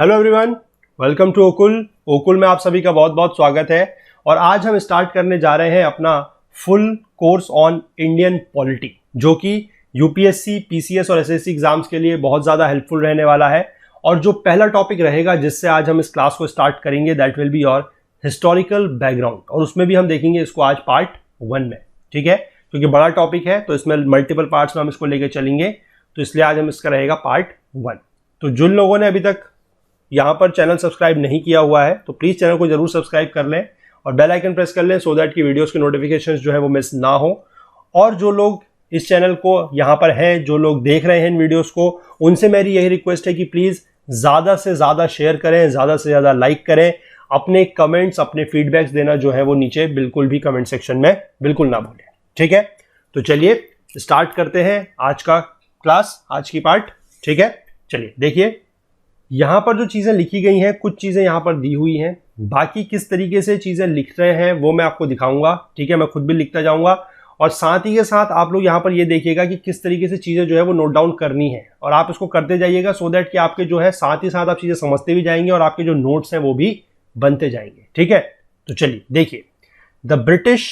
Hello everyone, welcome to ओकुल में आप सभी का बहुत बहुत स्वागत है। और आज हम स्टार्ट करने जा रहे हैं अपना full course on Indian polity, जो कि यूपीएससी, पीसीएस और एसएससी एग्जाम्स के लिए बहुत ज़्यादा हेल्पफुल रहने वाला है। और जो पहला टॉपिक रहेगा जिससे आज हम इस क्लास को स्टार्ट करेंगे, that will be your historical background. और उसमें भी हम देखेंगे इसको आज पार्ट 1 में, ठीक है, क्योंकि बड़ा टॉपिक है तो इसमें मल्टीपल पार्ट्स में हम इसको लेकर चलेंगे, तो इसलिए आज हम इसका रहेगा पार्ट 1। तो जिन लोगों ने अभी तक यहाँ पर चैनल सब्सक्राइब नहीं किया हुआ है तो प्लीज़ चैनल को जरूर सब्सक्राइब कर लें और बेल आइकन प्रेस कर लें, सो दैट कि वीडियोस के नोटिफिकेशंस जो है वो मिस ना हो। और जो लोग इस चैनल को यहाँ पर हैं, जो लोग देख रहे हैं इन वीडियोस को, उनसे मेरी यही रिक्वेस्ट है कि प्लीज़ ज़्यादा से ज़्यादा शेयर करें, ज़्यादा से ज़्यादा लाइक करें। अपने कमेंट्स, अपने फीडबैक्स देना जो है वो नीचे बिल्कुल भी कमेंट सेक्शन में बिल्कुल ना भूलें, ठीक है। तो चलिए स्टार्ट करते हैं आज का क्लास, आज की पार्ट, ठीक है। चलिए देखिए, यहाँ पर जो चीज़ें लिखी गई हैं, कुछ चीज़ें यहाँ पर दी हुई हैं, बाकी किस तरीके से चीज़ें लिख रहे हैं वो मैं आपको दिखाऊंगा, ठीक है। मैं खुद भी लिखता जाऊंगा और साथ ही के साथ आप लोग यहाँ पर ये देखिएगा कि किस तरीके से चीज़ें जो है वो नोट डाउन करनी है और आप इसको करते जाइएगा, सो दैट कि आपके जो है साथ ही साथ आप चीज़ें समझते भी जाएंगे और आपके जो नोट्स हैं वो भी बनते जाएंगे, ठीक है। तो चलिए देखिए, the British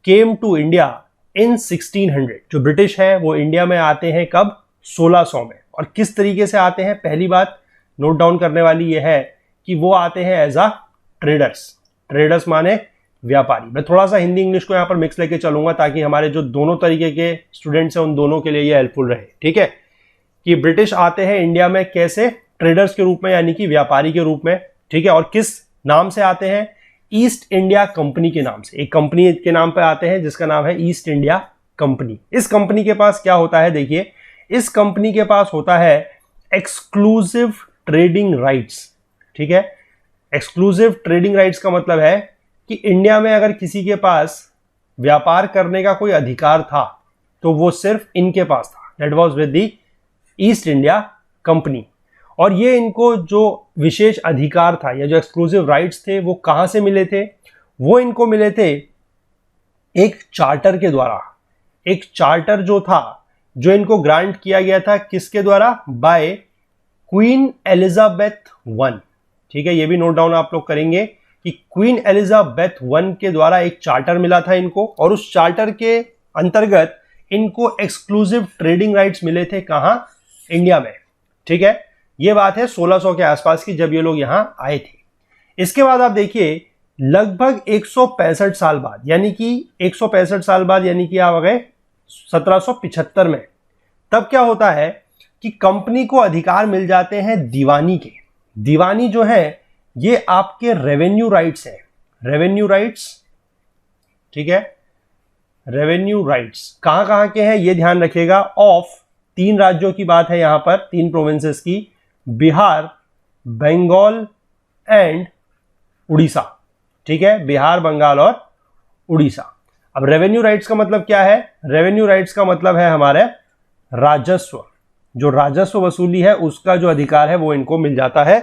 came to India in 1600। जो ब्रिटिश है वो इंडिया में आते हैं कब? 1600 में। और किस तरीके से आते हैं? पहली बात नोट डाउन करने वाली ये है कि वो आते हैं एज अ ट्रेडर्स। ट्रेडर्स माने व्यापारी। मैं थोड़ा सा हिंदी इंग्लिश को यहाँ पर मिक्स लेके चलूंगा ताकि हमारे जो दोनों तरीके के स्टूडेंट्स हैं उन दोनों के लिए ये हेल्पफुल रहे, ठीक है। कि ब्रिटिश आते हैं इंडिया में कैसे? ट्रेडर्स के रूप में, यानी कि व्यापारी के रूप में, ठीक है। और किस नाम से आते हैं? ईस्ट इंडिया कंपनी के नाम से। एक कंपनी के नाम पे आते हैं जिसका नाम है ईस्ट इंडिया कंपनी। इस कंपनी के पास क्या होता है? देखिए, इस कंपनी के पास होता है एक्सक्लूसिव ट्रेडिंग राइट्स, ठीक है। एक्सक्लूसिव ट्रेडिंग राइट्स का मतलब है कि इंडिया में अगर किसी के पास व्यापार करने का कोई अधिकार था तो वो सिर्फ इनके पास था। That was with the East India company. और ये इनको जो विशेष अधिकार था या जो एक्सक्लूसिव राइट्स थे वो कहां से मिले थे? वो इनको मिले थे एक चार्टर के द्वारा। एक चार्टर जो था, जो इनको ग्रांट किया गया था, किसके द्वारा? बाय क्वीन एलिजाबेथ वन, ठीक है। ये भी नोट डाउन आप लोग करेंगे कि क्वीन एलिजाबेथ वन के द्वारा एक चार्टर मिला था इनको, और उस चार्टर के अंतर्गत इनको एक्सक्लूसिव ट्रेडिंग राइट्स मिले थे। कहां? इंडिया में, ठीक है। ये बात है 1600 के आसपास की, जब ये लोग यहां आए थे। इसके बाद आप देखिए, लगभग 165 साल बाद, यानी कि 165 साल बाद, यानी कि आप आ गए 1775 में, तब क्या होता है कि कंपनी को अधिकार मिल जाते हैं दीवानी के। दीवानी जो है ये आपके रेवेन्यू राइट्स है। रेवेन्यू राइट्स, ठीक है। रेवेन्यू राइट्स कहां कहां के हैं ये ध्यान रखिएगा। ऑफ 3 राज्यों की बात है यहां पर, 3 प्रोविंसेस की, बिहार, बंगाल एंड उड़ीसा, ठीक है। बिहार, बंगाल और उड़ीसा। अब रेवेन्यू राइट्स का मतलब क्या है? रेवेन्यू राइट्स का मतलब है हमारे राजस्व। जो राजस्व वसूली है उसका जो अधिकार है वो इनको मिल जाता है।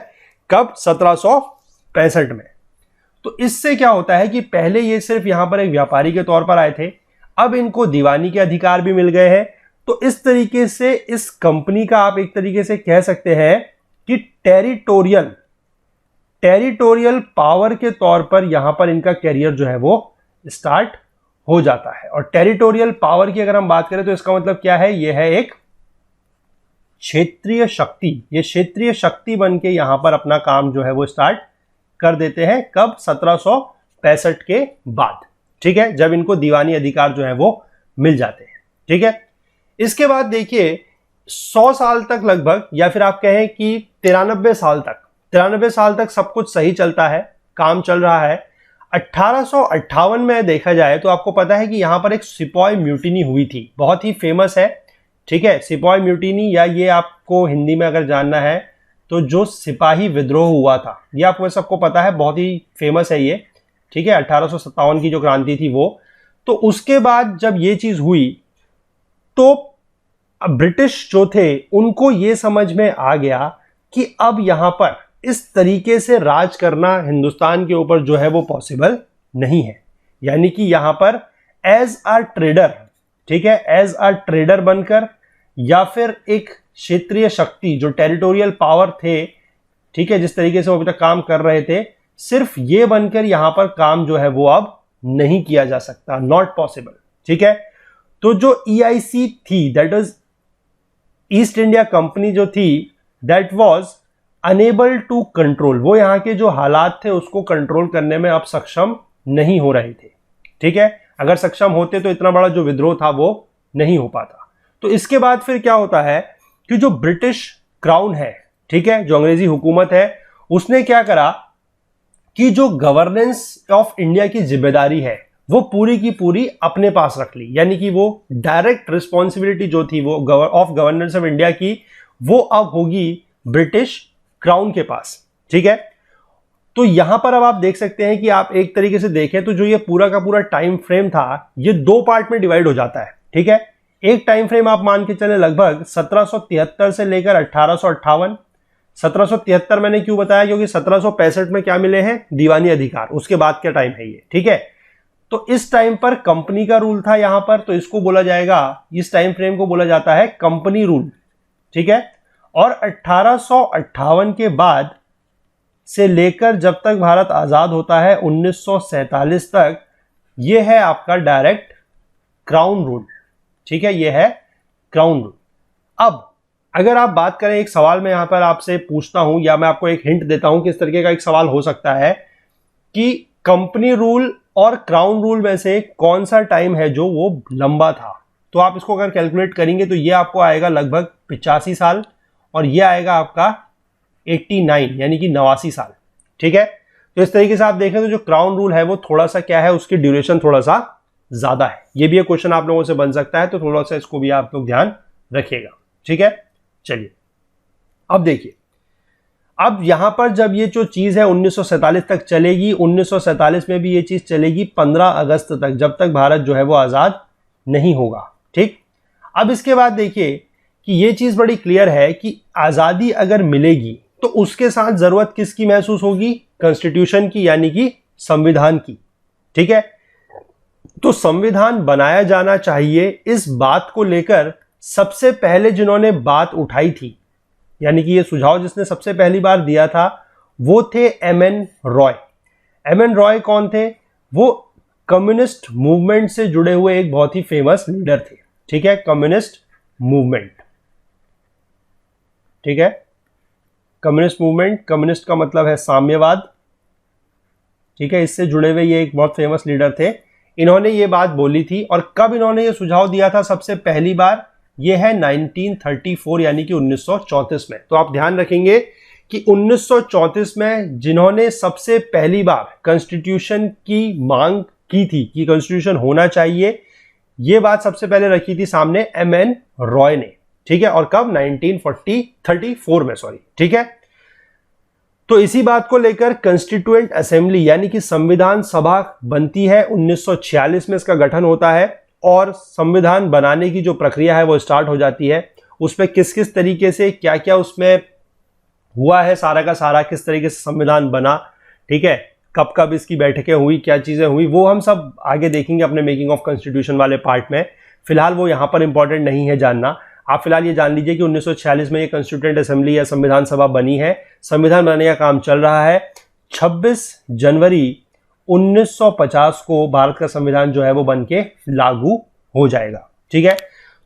कब? 1765 में। तो इससे क्या होता है कि पहले ये सिर्फ यहां पर एक व्यापारी के तौर पर आए थे, अब इनको दीवानी के अधिकार भी मिल गए हैं। तो इस तरीके से इस कंपनी का आप एक तरीके से कह सकते हैं कि टेरिटोरियल पावर के तौर पर यहां पर इनका कैरियर जो है वो स्टार्ट हो जाता है। और टेरिटोरियल पावर की अगर हम बात करें तो इसका मतलब क्या है? यह है एक क्षेत्रीय शक्ति। ये क्षेत्रीय शक्ति बन के यहां पर अपना काम जो है वो स्टार्ट कर देते हैं। कब? 1765 के बाद, ठीक है, जब इनको दीवानी अधिकार जो है वो मिल जाते हैं, ठीक है। इसके बाद देखिए 100 साल तक लगभग, या फिर आप कहें कि 93 साल तक सब कुछ सही चलता है, काम चल रहा है। 1858 में देखा जाए तो आपको पता है कि यहां पर एक सिपाही म्यूटिनी हुई थी, बहुत ही फेमस है, ठीक है। सिपाही म्यूटिनी, या ये आपको हिंदी में अगर जानना है तो जो सिपाही विद्रोह हुआ था, ये आपको सबको पता है, बहुत ही फेमस है ये, ठीक है। 1857 की जो क्रांति थी वो। तो उसके बाद जब ये चीज हुई तो ब्रिटिश जो थे उनको ये समझ में आ गया कि अब यहां पर इस तरीके से राज करना हिंदुस्तान के ऊपर जो है वो पॉसिबल नहीं है। यानी कि यहां पर एज अ ट्रेडर, ठीक है, एज अ ट्रेडर बनकर, या फिर एक क्षेत्रीय शक्ति जो टेरिटोरियल पावर थे ठीक है, जिस तरीके से वो अभी तक काम कर रहे थे, सिर्फ ये बनकर यहां पर काम जो है वो अब नहीं किया जा सकता, नॉट पॉसिबल। ठीक है, तो जो EIC थी, that is East India company जो थी, that was enable to control, वो यहां के जो हालात थे उसको कंट्रोल करने में अब सक्षम नहीं हो रहे थे। ठीक है, अगर सक्षम होते तो इतना बड़ा जो विद्रोह था वो नहीं हो पाता। तो इसके बाद फिर क्या होता है कि जो ब्रिटिश क्राउन है, ठीक है, जो अंग्रेजी हुकूमत है, उसने क्या करा कि जो गवर्नेंस ऑफ इंडिया की जिम्मेदारी है वो पूरी की पूरी अपने पास रख ली, यानी कि वो डायरेक्ट रिस्पॉन्सिबिलिटी जो थी वो ऑफ गवर्नेंस ऑफ इंडिया की, वो अब होगी ब्रिटिश क्राउन के पास। ठीक है, तो यहां पर अब आप देख सकते हैं कि आप एक तरीके से देखें तो जो ये पूरा का पूरा टाइम फ्रेम था, ये दो पार्ट में डिवाइड हो जाता है। ठीक है, एक टाइम फ्रेम आप मान के चले लगभग 1773 से लेकर 1858। 1773 मैंने क्यों बताया, क्योंकि 1765 में क्या मिले हैं, दीवानी अधिकार, उसके बाद का टाइम है ये। ठीक है, तो इस टाइम पर कंपनी का रूल था यहां पर, तो इसको बोला जाएगा, इस टाइम फ्रेम को बोला जाता है कंपनी रूल। ठीक है, और 1858 के बाद से लेकर जब तक भारत आजाद होता है 1947 तक, यह है आपका डायरेक्ट क्राउन रूल। ठीक है, यह है क्राउन रूल। अब अगर आप बात करें, एक सवाल मैं यहां पर आपसे पूछता हूं, या मैं आपको एक हिंट देता हूं कि इस तरीके का एक सवाल हो सकता है कि कंपनी रूल और क्राउन रूल में से कौन सा टाइम है जो वो लंबा था, तो आप इसको अगर कैलकुलेट करेंगे तो ये आपको आएगा लगभग 85 साल, और ये आएगा आपका 89 यानी कि 89 साल। ठीक है, तो इस तरीके से आप देखें तो जो क्राउन रूल है वो थोड़ा सा क्या है, उसकी ड्यूरेशन थोड़ा सा ज्यादा है। ये भी एक क्वेश्चन आप लोगों से बन सकता है, तो थोड़ा सा इसको भी आप लोग ध्यान रखिएगा। ठीक है, चलिए अब देखिए, अब यहां पर जब ये जो चीज है 1947 तक चलेगी, 1947 में भी ये चीज चलेगी 15 अगस्त तक, जब तक भारत जो है वो आजाद नहीं होगा। ठीक, अब इसके बाद देखिए कि ये चीज बड़ी क्लियर है कि आजादी अगर मिलेगी तो उसके साथ जरूरत किसकी महसूस होगी, कॉन्स्टिट्यूशन की, यानी कि संविधान की। ठीक है, तो संविधान बनाया जाना चाहिए, इस बात को लेकर सबसे पहले जिन्होंने बात उठाई थी, यानी कि ये सुझाव जिसने सबसे पहली बार दिया था, वो थे MN रॉय। MN रॉय कौन थे, वो कम्युनिस्ट मूवमेंट से जुड़े हुए एक बहुत ही फेमस लीडर थे। ठीक है, कम्युनिस्ट मूवमेंट। ठीक है, कम्युनिस्ट मूवमेंट, कम्युनिस्ट का मतलब है साम्यवाद। ठीक है, इससे जुड़े हुए ये एक बहुत फेमस लीडर थे। इन्होंने ये बात बोली थी, और कब इन्होंने ये सुझाव दिया था सबसे पहली बार, ये है 1934 यानी कि 1934 में। तो आप ध्यान रखेंगे कि 1934 में जिन्होंने सबसे पहली बार कॉन्स्टिट्यूशन की मांग की थी कि कॉन्स्टिट्यूशन होना चाहिए, ये बात सबसे पहले रखी थी सामने MN रॉय ने। ठीक है, और कब, 1934 में, सॉरी। ठीक है, तो इसी बात को लेकर कॉन्स्टिट्यूएंट असेंबली यानी कि संविधान सभा बनती है, 1946 में इसका गठन होता है, और संविधान बनाने की जो प्रक्रिया है वो स्टार्ट हो जाती है। उसमें किस किस तरीके से क्या क्या उसमें हुआ है, सारा का सारा किस तरीके से संविधान बना, ठीक है, कब कब इसकी बैठकें हुई, क्या चीजें हुई, वो हम सब आगे देखेंगे अपने मेकिंग ऑफ कॉन्स्टिट्यूशन वाले पार्ट में। फिलहाल वो यहां पर इंपॉर्टेंट नहीं है जानना। आप फिलहाल ये जान लीजिए कि 1946 में ये कॉन्स्टिट्यूएंट असेंबली या संविधान सभा बनी है, संविधान बनाने का काम चल रहा है। 26 जनवरी 1950 को भारत का संविधान जो है वो बन के लागू हो जाएगा। ठीक है,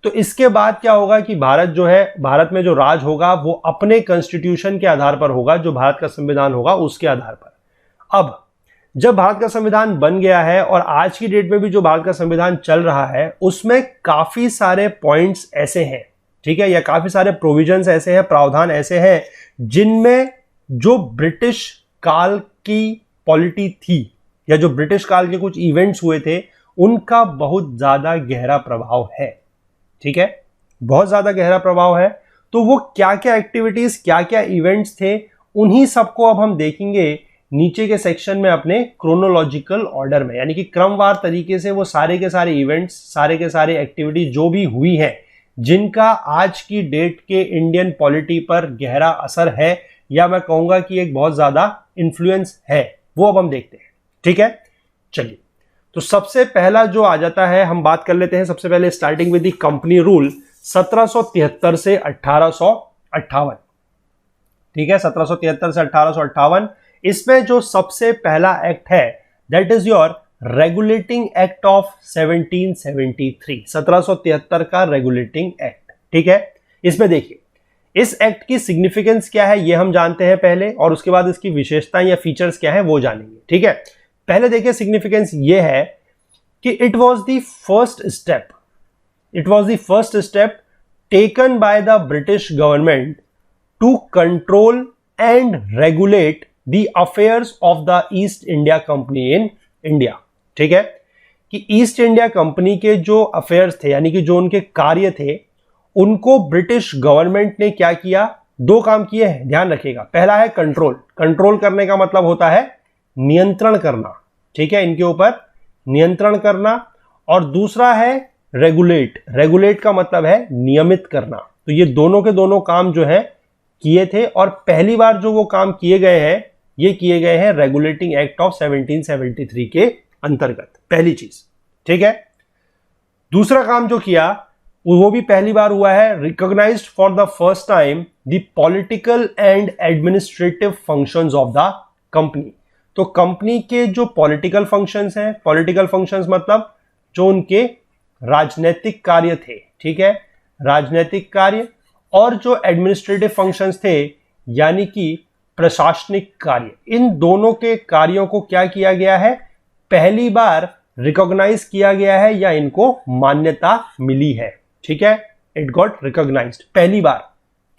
तो इसके बाद क्या होगा कि भारत जो है, भारत में जो राज होगा वो अपने कॉन्स्टिट्यूशन के आधार पर होगा, जो भारत का संविधान होगा उसके आधार पर। अब जब भारत का संविधान बन गया है और आज की डेट में भी जो भारत का संविधान चल रहा है, उसमें काफी सारे पॉइंट्स ऐसे हैं, ठीक है, या काफी सारे प्रोविजंस ऐसे हैं, प्रावधान ऐसे हैं, जिनमें जो ब्रिटिश काल की पॉलिटी थी या जो ब्रिटिश काल के कुछ इवेंट्स हुए थे, उनका बहुत ज्यादा गहरा प्रभाव है। ठीक है, बहुत ज्यादा गहरा प्रभाव है। तो वो क्या क्या एक्टिविटीज, क्या क्या इवेंट्स थे, उन्हीं सबको अब हम देखेंगे नीचे के सेक्शन में अपने क्रोनोलॉजिकल ऑर्डर में, यानी कि क्रमवार तरीके से वो सारे के सारे इवेंट्स, सारे के सारे एक्टिविटीज जो भी हुई हैं, जिनका आज की डेट के इंडियन पॉलिटी पर गहरा असर है, या मैं कहूंगा कि एक बहुत ज्यादा इन्फ्लुएंस है, वो अब हम देखते हैं। ठीक है, चलिए, तो सबसे पहला जो आ जाता है, हम बात कर लेते हैं सबसे पहले starting with the company rule 1773 से 1858। ठीक है, 1773 से 1858। इसमें जो सबसे पहला एक्ट है that is your regulating act of 1773, 1773 का रेगुलेटिंग एक्ट। ठीक है, इसमें देखिए इस एक्ट की सिग्निफिकेंस क्या है ये हम जानते हैं पहले, और उसके बाद इसकी विशेषताएं या फीचर्स क्या है वो जानेंगे। ठीक है, पहले देखिए सिग्निफिकेंस ये है कि it was the first step taken by the British government to control and regulate the affairs of the East India company in India. ठीक है, कि ईस्ट इंडिया कंपनी के जो अफेयर्स थे यानी कि जो उनके कार्य थे उनको ब्रिटिश गवर्नमेंट ने क्या किया, दो काम किए हैं, ध्यान रखिएगा। पहला है कंट्रोल, कंट्रोल करने का मतलब होता है नियंत्रण करना। ठीक है, इनके ऊपर नियंत्रण करना। और दूसरा है रेगुलेट, रेगुलेट का मतलब है नियमित करना। तो ये दोनों के दोनों काम जो है किए थे, और पहली बार जो वो काम किए गए हैं ये किए गए हैं रेगुलेटिंग एक्ट ऑफ 1773 के अंतर्गत, पहली चीज। ठीक है, दूसरा काम जो किया वो भी पहली बार हुआ है, recognised for the first time the political and administrative functions of the company. तो कंपनी के जो पॉलिटिकल फंक्शंस हैं, पॉलिटिकल फंक्शंस मतलब जो उनके राजनीतिक कार्य थे, ठीक है, राजनीतिक कार्य, और जो एडमिनिस्ट्रेटिव फंक्शंस थे यानी कि प्रशासनिक कार्य, इन दोनों के कार्यों को क्या किया गया है, पहली बार रिकॉग्नाइज किया गया है या इनको मान्यता मिली है। ठीक है, इट गॉट रिकॉग्नाइज्ड पहली बार।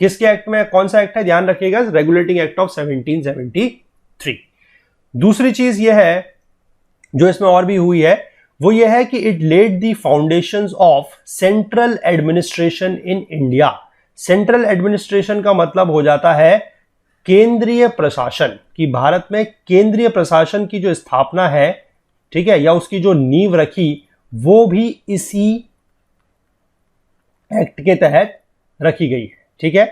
किसके एक्ट में, कौन सा एक्ट है, ध्यान रखिएगा, रेगुलेटिंग एक्ट ऑफ 1773। दूसरी चीज यह है जो इसमें और भी हुई है, वो यह है कि it led the foundations of central administration in India. Central administration का मतलब हो जाता है केंद्रीय प्रशासन, कि भारत में केंद्रीय प्रशासन की जो स्थापना है, ठीक है, या उसकी जो नींव रखी वो भी इसी एक्ट के तहत रखी गई है। ठीक है,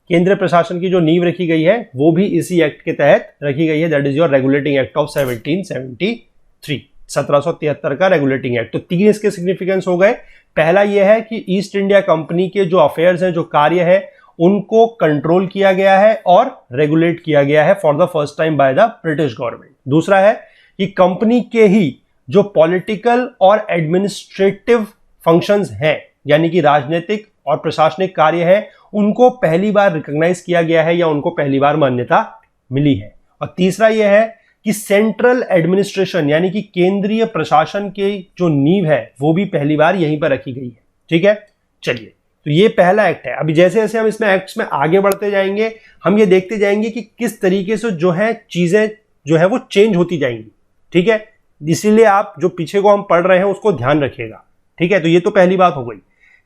केंद्रीय प्रशासन की जो नींव रखी गई है वो भी इसी एक्ट के तहत रखी गई है, that is your regulating act of 1773, 1773 का रेगुलेटिंग एक्ट। तो तीन इसके सिग्निफिकेंस हो गए। पहला यह है कि ईस्ट इंडिया कंपनी के जो अफेयर्स हैं, जो कार्य है, उनको कंट्रोल किया गया है और रेगुलेट किया गया है for the first time bye the British government. दूसरा है कि कंपनी के ही जो पॉलिटिकल और एडमिनिस्ट्रेटिव फंक्शंस हैं यानी कि राजनीतिक और प्रशासनिक कार्य है, उनको पहली बार रिकॉग्नाइज किया गया है या उनको पहली बार मान्यता मिली है। और तीसरा यह है कि सेंट्रल एडमिनिस्ट्रेशन यानी कि केंद्रीय प्रशासन की जो नींव है वो भी पहली बार यहीं पर रखी गई है। ठीक है, चलिए, तो ये पहला एक्ट है। अभी जैसे जैसे हम इसमें एक्ट्स में आगे बढ़ते जाएंगे हम ये देखते जाएंगे कि किस तरीके से जो है चीजें जो है वो चेंज होती जाएंगी। ठीक है, इसीलिए आप जो पीछे को हम पढ़ रहे हैं उसको ध्यान रखिएगा। ठीक है, तो ये तो पहली बात हो गई,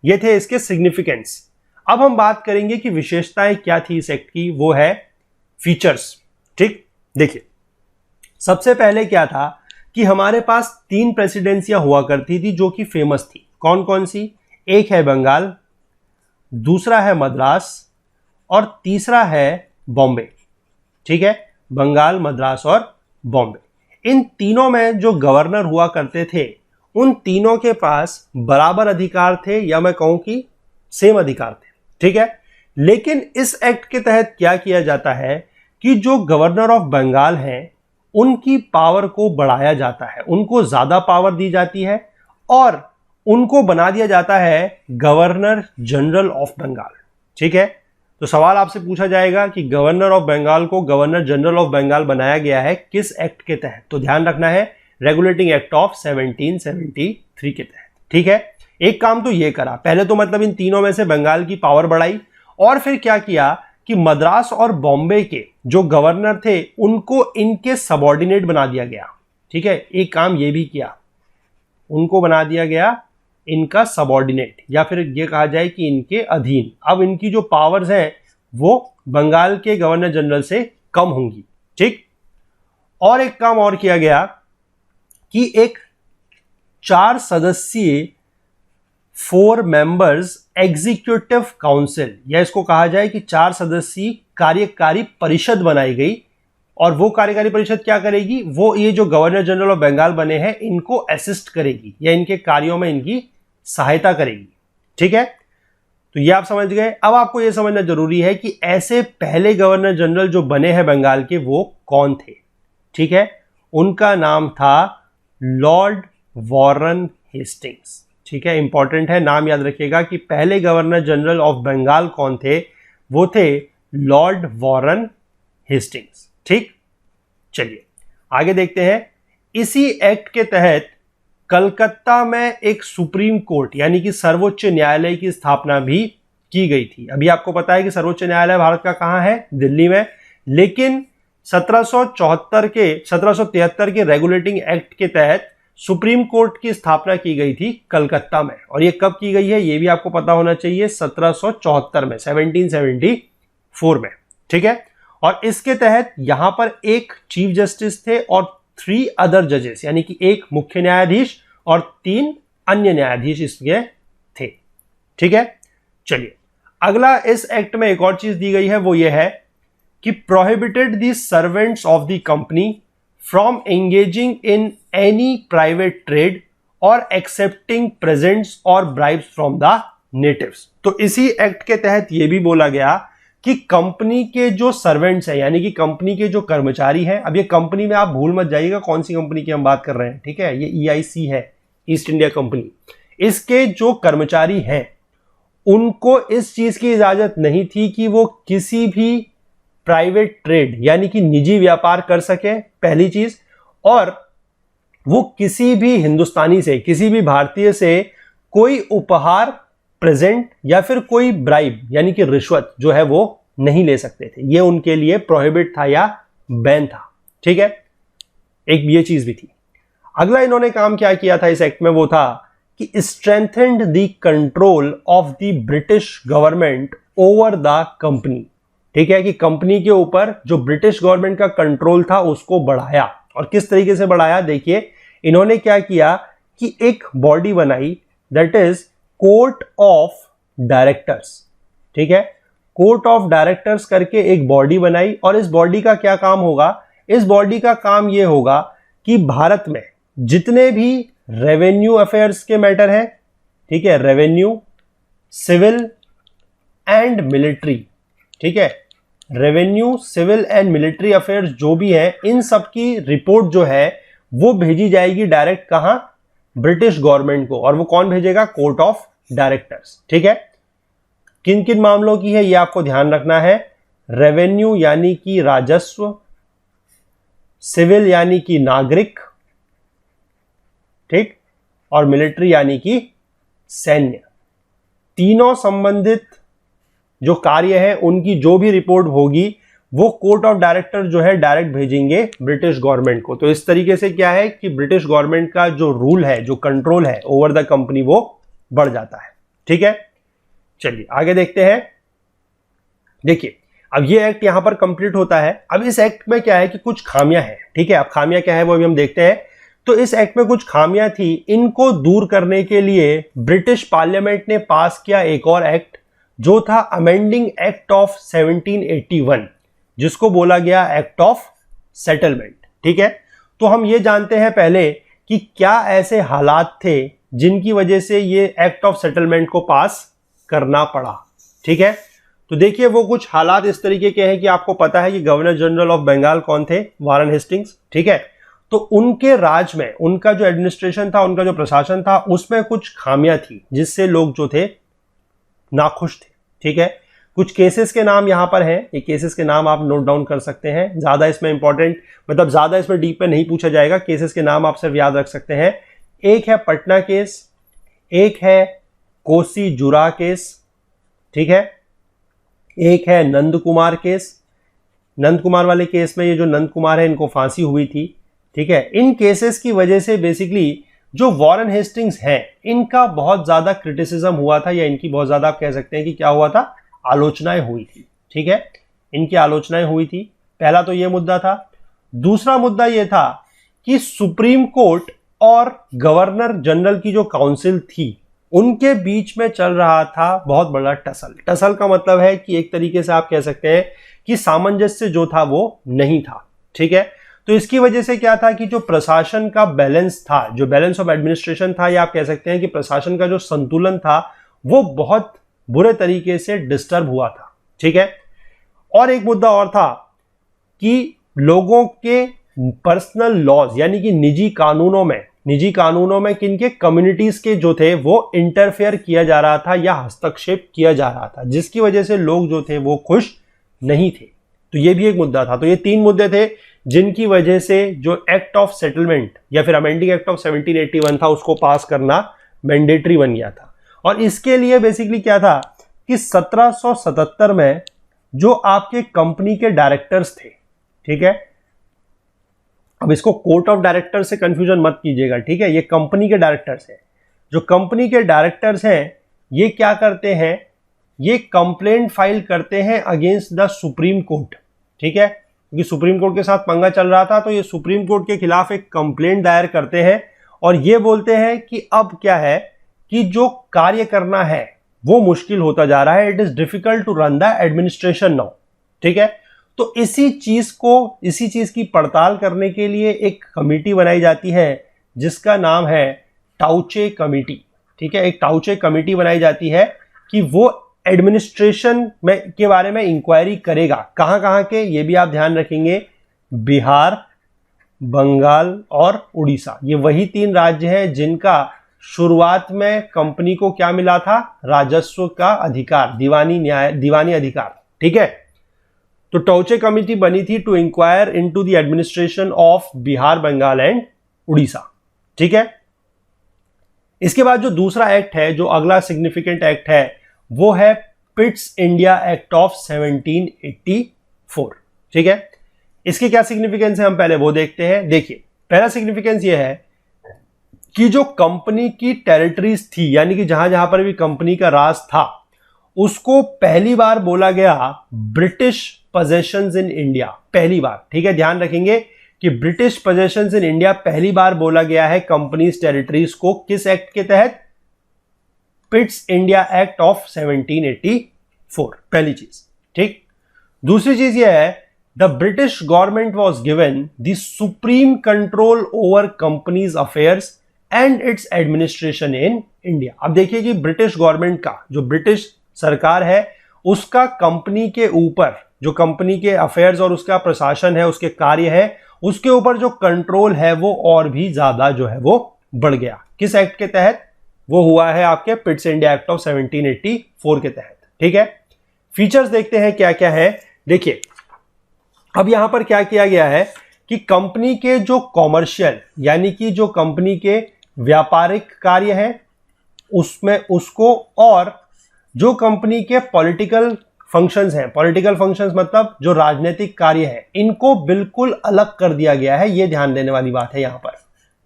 ये थे इसके सिग्निफिकेंस। अब हम बात करेंगे कि विशेषताएं क्या थी इस एक्ट की, वो है फीचर्स। ठीक, देखिए सबसे पहले क्या था कि हमारे पास 3 प्रेसिडेंसियां हुआ करती थी जो कि फेमस थी। कौन कौन सी, एक है बंगाल, दूसरा है मद्रास और तीसरा है बॉम्बे। ठीक है, बंगाल, मद्रास और बॉम्बे, इन तीनों में जो गवर्नर हुआ करते थे उन तीनों के पास बराबर अधिकार थे, या मैं कहूं कि सेम अधिकार थे। ठीक है, लेकिन इस एक्ट के तहत क्या किया जाता है कि जो गवर्नर ऑफ बंगाल हैं उनकी पावर को बढ़ाया जाता है, उनको ज्यादा पावर दी जाती है और उनको बना दिया जाता है गवर्नर जनरल ऑफ बंगाल। ठीक है, तो सवाल आपसे पूछा जाएगा कि गवर्नर ऑफ बंगाल को गवर्नर जनरल ऑफ बंगाल बनाया गया है किस एक्ट के तहत, तो ध्यान रखना है रेगुलेटिंग एक्ट ऑफ 1773 के तहत। ठीक है, एक काम तो ये करा, पहले तो मतलब इन तीनों में से बंगाल की पावर बढ़ाई, और फिर क्या किया कि मद्रास और बॉम्बे के जो गवर्नर थे उनको इनके सबऑर्डिनेट बना दिया गया। ठीक है, एक काम ये भी किया, उनको बना दिया गया इनका सबऑर्डिनेट, या फिर ये कहा जाए कि इनके अधीन। अब इनकी जो पावर्स हैं वो बंगाल के गवर्नर जनरल से कम होंगी। ठीक, और एक काम और किया गया कि एक 4 सदस्यीय 4 मेंबर्स एग्जीक्यूटिव काउंसिल, या इसको कहा जाए कि 4 सदस्यीय कार्यकारी परिषद बनाई गई, और वो कार्यकारी परिषद क्या करेगी, वो ये जो गवर्नर जनरल ऑफ बंगाल बने हैं इनको असिस्ट करेगी या इनके कार्यों में इनकी सहायता करेगी। ठीक है, तो ये आप समझ गए। अब आपको ये समझना जरूरी है कि ऐसे पहले गवर्नर जनरल जो बने हैं बंगाल के वो कौन थे। ठीक है, उनका नाम था लॉर्ड वॉरेन हेस्टिंग्स। ठीक है, इंपॉर्टेंट है, नाम याद रखिएगा कि पहले गवर्नर जनरल ऑफ बंगाल कौन थे, वो थे लॉर्ड वॉरेन हेस्टिंग्स। ठीक, चलिए आगे देखते हैं। इसी एक्ट के तहत कलकत्ता में एक सुप्रीम कोर्ट यानी कि सर्वोच्च न्यायालय की स्थापना भी की गई थी। अभी आपको पता है कि सर्वोच्च न्यायालय भारत का कहां है, दिल्ली में, लेकिन 1773 के रेगुलेटिंग एक्ट के तहत सुप्रीम कोर्ट की स्थापना की गई थी कलकत्ता में। और ये कब की गई है ये भी आपको पता होना चाहिए, 1774 में, 1774 में। ठीक है, और इसके तहत यहां पर एक चीफ जस्टिस थे और 3 अदर जजेस यानी कि एक मुख्य न्यायाधीश और 3 अन्य न्यायाधीश इसके थे। ठीक है, चलिए अगला इस एक्ट में एक और चीज दी गई है, वो ये है कि prohibited the servants of the company from engaging in any private trade और एक्सेप्टिंग प्रेजेंट्स और ब्राइब्स फ्रॉम द नेटिव्स। तो इसी एक्ट के तहत यह भी बोला गया कि कंपनी के जो सर्वेंट्स हैं यानी कि कंपनी के जो कर्मचारी हैं, अब ये कंपनी में आप भूल मत जाइएगा कौन सी कंपनी की हम बात कर रहे हैं। ठीक है, ये EIC है, ईस्ट इंडिया कंपनी। इसके जो कर्मचारी हैं उनको इस चीज की इजाजत नहीं थी कि वो किसी भी प्राइवेट ट्रेड यानी कि निजी व्यापार कर सके, पहली चीज, और वो किसी भी हिंदुस्तानी से, किसी भी भारतीय से कोई उपहार, प्रेजेंट या फिर कोई ब्राइब यानी कि रिश्वत जो है वो नहीं ले सकते थे। ये उनके लिए प्रोहिबिट था या बैन था। ठीक है, एक ये चीज भी थी। अगला इन्होंने काम क्या किया था इस एक्ट में, वो था कि strengthened the control of the British government over the company. ठीक है, कि कंपनी के ऊपर जो ब्रिटिश गवर्नमेंट का कंट्रोल था उसको बढ़ाया। और किस तरीके से बढ़ाया, देखिए इन्होंने क्या किया कि एक बॉडी बनाई, that is court of directors. ठीक है, कोर्ट ऑफ डायरेक्टर्स करके एक बॉडी बनाई। और इस बॉडी का क्या काम होगा, इस बॉडी का काम यह होगा कि भारत में जितने भी रेवेन्यू अफेयर्स के मैटर हैं, ठीक है, रेवेन्यू, सिविल एंड मिलिट्री, ठीक है, revenue, civil and military affairs जो भी है, इन सब की रिपोर्ट जो है वो भेजी जाएगी डायरेक्ट कहां, ब्रिटिश गवर्नमेंट को। और वो कौन भेजेगा, कोर्ट ऑफ डायरेक्टर्स। ठीक है, किन किन मामलों की है ये आपको ध्यान रखना है। रेवेन्यू यानी कि राजस्व, सिविल यानी कि नागरिक, ठीक, और मिलिट्री यानी कि सैन्य। तीनों संबंधित जो कार्य है उनकी जो भी रिपोर्ट होगी वो कोर्ट ऑफ डायरेक्टर जो है डायरेक्ट भेजेंगे ब्रिटिश गवर्नमेंट को। तो इस तरीके से क्या है कि ब्रिटिश गवर्नमेंट का जो रूल है, जो कंट्रोल है ओवर द कंपनी, वो बढ़ जाता है। ठीक है, चलिए आगे देखते हैं। देखिए अब ये एक्ट यहां पर कंप्लीट होता है। अब इस एक्ट में क्या है कि कुछ खामियां हैं। ठीक है, अब खामियां क्या है वो अभी हम देखते हैं। तो इस एक्ट में कुछ खामियां थी, इनको दूर करने के लिए ब्रिटिश पार्लियामेंट ने पास किया एक और एक्ट जो था अमेंडिंग एक्ट ऑफ 1781, जिसको बोला गया एक्ट ऑफ सेटलमेंट। ठीक है, तो हम ये जानते हैं पहले कि क्या ऐसे हालात थे जिनकी वजह से ये एक्ट ऑफ सेटलमेंट को पास करना पड़ा। ठीक है, तो देखिए वो कुछ हालात इस तरीके के हैं कि आपको पता है कि गवर्नर जनरल ऑफ बंगाल कौन थे, वॉरेन हेस्टिंग्स। ठीक है, तो उनके राज में उनका जो एडमिनिस्ट्रेशन था, उनका जो प्रशासन था, उसमें कुछ खामियां थी जिससे लोग जो थे नाखुश थे। ठीक है, कुछ केसेस के नाम यहां पर हैं, ये केसेस के नाम आप नोट डाउन कर सकते हैं। ज्यादा इसमें इंपॉर्टेंट, मतलब ज्यादा इसमें डीप में नहीं पूछा जाएगा, केसेस के नाम आप सिर्फ याद रख सकते हैं। एक है पटना केस, एक है कोसी जुरा केस, ठीक है, एक है नंद कुमार केस। नंद कुमार वाले केस में ये जो नंद कुमार है इनको फांसी हुई थी। ठीक है, इन केसेस की वजह से बेसिकली जो वॉरेन हेस्टिंग्स हैं इनका बहुत ज्यादा क्रिटिसिज्म हुआ था, या इनकी बहुत ज्यादा आप कह सकते हैं कि क्या हुआ था, आलोचनाएं हुई थी। ठीक है, इनकी आलोचनाएं हुई थी। पहला तो यह मुद्दा था। दूसरा मुद्दा यह था कि सुप्रीम कोर्ट और गवर्नर जनरल की जो काउंसिल थी उनके बीच में चल रहा था बहुत बड़ा टसल। टसल का मतलब है कि एक तरीके से आप कह सकते हैं कि सामंजस्य जो था वो नहीं था। ठीक है, तो इसकी वजह से क्या था कि जो प्रशासन का बैलेंस था, जो बैलेंस ऑफ एडमिनिस्ट्रेशन था, या आप कह सकते हैं कि प्रशासन का जो संतुलन था वो बहुत बुरे तरीके से डिस्टर्ब हुआ था। ठीक है, और एक मुद्दा और था कि लोगों के पर्सनल लॉज यानी कि निजी कानूनों में किनके कम्युनिटीज के जो थे वो इंटरफेयर किया जा रहा था या हस्तक्षेप किया जा रहा था, जिसकी वजह से लोग जो थे वो खुश नहीं थे। तो ये भी एक मुद्दा था। तो ये 3 मुद्दे थे जिनकी वजह से जो एक्ट ऑफ सेटलमेंट या फिर अमेंडिंग एक्ट ऑफ 1781 था उसको पास करना मैंडेटरी बन गया था। और इसके लिए बेसिकली क्या था कि 1777 में जो आपके कंपनी के डायरेक्टर्स थे, ठीक है, अब इसको कोर्ट ऑफ डायरेक्टर से कंफ्यूजन मत कीजिएगा, ठीक है, ये कंपनी के डायरेक्टर्स हैं। जो कंपनी के डायरेक्टर्स हैं ये क्या करते हैं, ये कंप्लेंट फाइल करते हैं अगेंस्ट द सुप्रीम कोर्ट। ठीक है, क्योंकि सुप्रीम कोर्ट के साथ पंगा चल रहा था तो ये सुप्रीम कोर्ट के खिलाफ एक कंप्लेंट दायर करते हैं और ये बोलते हैं कि अब क्या है कि जो कार्य करना है वो मुश्किल होता जा रहा है, it is difficult to run the administration now. ठीक है, तो इसी चीज की पड़ताल करने के लिए एक कमेटी बनाई जाती है जिसका नाम है टाउचे कमेटी। ठीक है, एक टाउचे कमेटी बनाई जाती है कि वो एडमिनिस्ट्रेशन में के बारे में इंक्वायरी करेगा। कहां के, ये भी आप ध्यान रखेंगे, बिहार, बंगाल और उड़ीसा, ये वही 3 राज्य हैं जिनका शुरुआत में कंपनी को क्या मिला था, राजस्व का अधिकार, दीवानी अधिकार। ठीक है, तो टाउचे कमेटी बनी थी to inquire into the administration of Bihar, Bengal and Orissa. ठीक है, इसके बाद जो दूसरा एक्ट है, जो अगला सिग्निफिकेंट एक्ट है, वो है पिट्स इंडिया एक्ट ऑफ 1784। ठीक है, इसके क्या सिग्निफिकेंस है हम पहले वो देखते हैं। देखिए, पहला सिग्निफिकेंस ये है कि जो कंपनी की टेरिटरीज थी यानी कि जहां जहां पर भी कंपनी का राज था उसको पहली बार बोला गया ब्रिटिश पोजेशंस इन इंडिया, पहली बार। ठीक है, ध्यान रखेंगे कि ब्रिटिश पोजेशंस इन इंडिया पहली बार बोला गया है कंपनीज टेरिटरीज को, किस एक्ट के तहत, पिट्स इंडिया एक्ट ऑफ 1784, पहली चीज। ठीक, दूसरी चीज यह है the British government was given the supreme control over companies affairs and it's administration in India. अब देखिए कि ब्रिटिश गवर्नमेंट का, जो ब्रिटिश सरकार है, उसका कंपनी के ऊपर, जो कंपनी के अफेयर्स और उसका प्रशासन है, उसके कार्य है, उसके ऊपर जो कंट्रोल है वो और भी ज्यादा जो है वो बढ़ गया। किस एक्ट के तहत, वो हुआ है आपके पिट्स इंडिया एक्ट ऑफ 1784 के तहत। ठीक है, फीचर्स देखते हैं क्या क्या है। देखिए, अब यहां पर क्या किया गया है कि कंपनी के जो कॉमर्शियल यानी कि जो कंपनी के व्यापारिक कार्य हैं उसमें उसको, और जो कंपनी के पॉलिटिकल फंक्शंस हैं, पॉलिटिकल फंक्शंस मतलब जो राजनीतिक कार्य है, इनको बिल्कुल अलग कर दिया गया है। ये ध्यान देने वाली बात है यहां पर।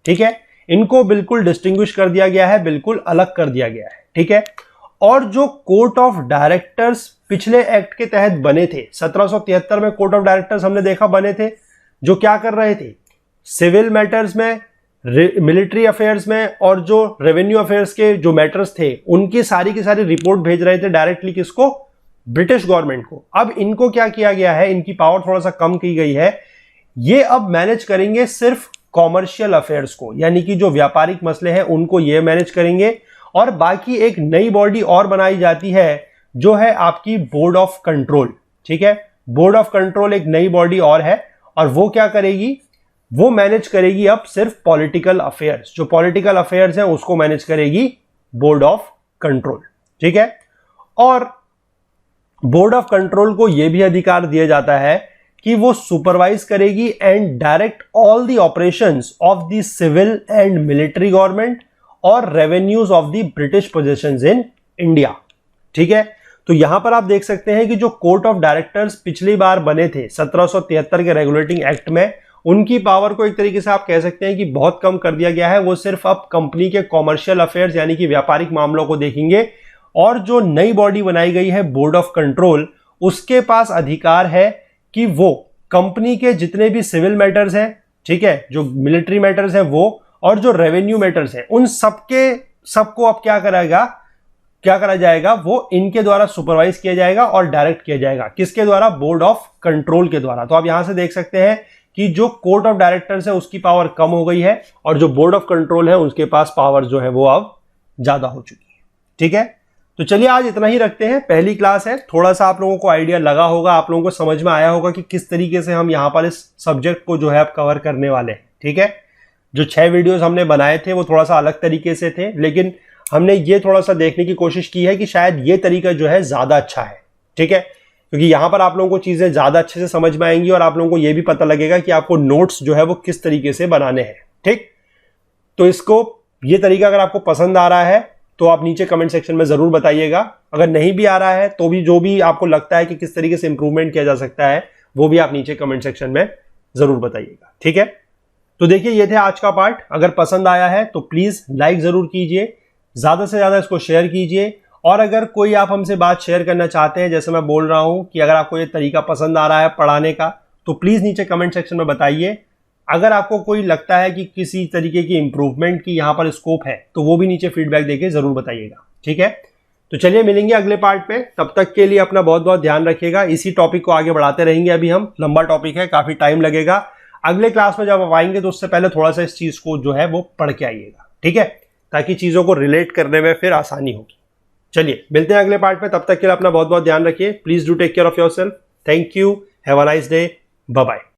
ठीक है, इनको बिल्कुल डिस्टिंग्विश कर दिया गया है, बिल्कुल अलग कर दिया गया है। ठीक है, और जो कोर्ट ऑफ डायरेक्टर्स पिछले एक्ट के तहत बने थे, 1773 में कोर्ट ऑफ डायरेक्टर्स हमने देखा बने थे, जो क्या कर रहे थे, सिविल मैटर्स में, मिलिट्री अफेयर्स में और जो रेवेन्यू अफेयर्स के जो मैटर्स थे उनकी सारी की सारी रिपोर्ट भेज रहे थे डायरेक्टली किसको, ब्रिटिश गवर्नमेंट को। अब इनको क्या किया गया है, इनकी पावर थोड़ा सा कम की गई है, ये अब मैनेज करेंगे सिर्फ कॉमर्शियल अफेयर्स को, यानी कि जो व्यापारिक मसले हैं उनको ये मैनेज करेंगे। और बाकी एक नई बॉडी और बनाई जाती है जो है आपकी बोर्ड ऑफ कंट्रोल। ठीक है, बोर्ड ऑफ कंट्रोल एक नई बॉडी और है, और वो क्या करेगी, वो मैनेज करेगी अब सिर्फ पॉलिटिकल अफेयर्स, जो पॉलिटिकल अफेयर्स हैं उसको मैनेज करेगी बोर्ड ऑफ कंट्रोल। ठीक है, और बोर्ड ऑफ कंट्रोल को यह भी अधिकार दिया जाता है कि वो सुपरवाइज करेगी and direct all the operations of the civil and military government और revenues of the British possessions in India. ठीक है, तो यहां पर आप देख सकते हैं कि जो कोर्ट ऑफ डायरेक्टर्स पिछली बार बने थे 1773 के रेगुलेटिंग एक्ट में, उनकी पावर को एक तरीके से आप कह सकते हैं कि बहुत कम कर दिया गया है। वो सिर्फ अब कंपनी के कॉमर्शियल अफेयर्स यानी कि व्यापारिक मामलों को देखेंगे, और जो नई बॉडी बनाई गई है बोर्ड ऑफ कंट्रोल, उसके पास अधिकार है कि वो कंपनी के जितने भी सिविल मैटर्स हैं, ठीक है, जो मिलिट्री मैटर्स हैं वो, और जो रेवेन्यू मैटर्स हैं, उन सबको अब क्या करा जाएगा, वो इनके द्वारा सुपरवाइज किया जाएगा और डायरेक्ट किया जाएगा। किसके द्वारा, बोर्ड ऑफ कंट्रोल के द्वारा। तो आप यहां से देख सकते हैं कि जो कोर्ट ऑफ डायरेक्टर्स है उसकी पावर कम हो गई है, और जो बोर्ड ऑफ कंट्रोल है उसके पास पावर जो है वो अब ज्यादा हो चुकी है। ठीक है, तो चलिए आज इतना ही रखते हैं, पहली क्लास है, थोड़ा सा आप लोगों को आइडिया लगा होगा, आप लोगों को समझ में आया होगा कि किस तरीके से हम यहाँ पर इस सब्जेक्ट को जो है आप कवर करने वाले हैं। ठीक है, जो 6 वीडियोस हमने बनाए थे वो थोड़ा सा अलग तरीके से थे, लेकिन हमने ये थोड़ा सा देखने की कोशिश की है कि शायद ये तरीका जो है ज्यादा अच्छा है। ठीक है, क्योंकि यहां पर आप लोगों को चीजें ज्यादा अच्छे से समझ में आएंगी और आप लोगों को यह भी पता लगेगा कि आपको नोट्स जो है वो किस तरीके से बनाने हैं। ठीक, तो इसको ये तरीका अगर आपको पसंद आ रहा है तो आप नीचे कमेंट सेक्शन में जरूर बताइएगा। अगर नहीं भी आ रहा है तो भी जो भी आपको लगता है कि किस तरीके से इंप्रूवमेंट किया जा सकता है वो भी आप नीचे कमेंट सेक्शन में जरूर बताइएगा। ठीक है, तो देखिए ये थे आज का पार्ट। अगर पसंद आया है तो प्लीज लाइक जरूर कीजिए, ज्यादा से ज्यादा इसको शेयर कीजिए, और अगर कोई आप हमसे बात शेयर करना चाहते हैं, जैसे मैं बोल रहा हूं कि अगर आपको ये तरीका पसंद आ रहा है पढ़ाने का तो प्लीज नीचे कमेंट सेक्शन में बताइए। अगर आपको कोई लगता है कि किसी तरीके की इंप्रूवमेंट की यहां पर स्कोप है तो वो भी नीचे फीडबैक देके जरूर बताइएगा। ठीक है, तो चलिए मिलेंगे अगले पार्ट में, तब तक के लिए अपना बहुत बहुत ध्यान रखिएगा। इसी टॉपिक को आगे बढ़ाते रहेंगे, अभी हम लंबा टॉपिक है, काफी टाइम लगेगा। अगले क्लास में जब आप आएंगे तो उससे पहले थोड़ा सा इस चीज को जो है वो पढ़ के आइएगा। ठीक है, ताकि चीजों को रिलेट करने में फिर आसानी होगी। चलिए मिलते हैं अगले पार्ट में, तब तक के लिए अपना बहुत बहुत ध्यान रखिए। Please do take care of yourself. Thank you, have a nice day, bye bye.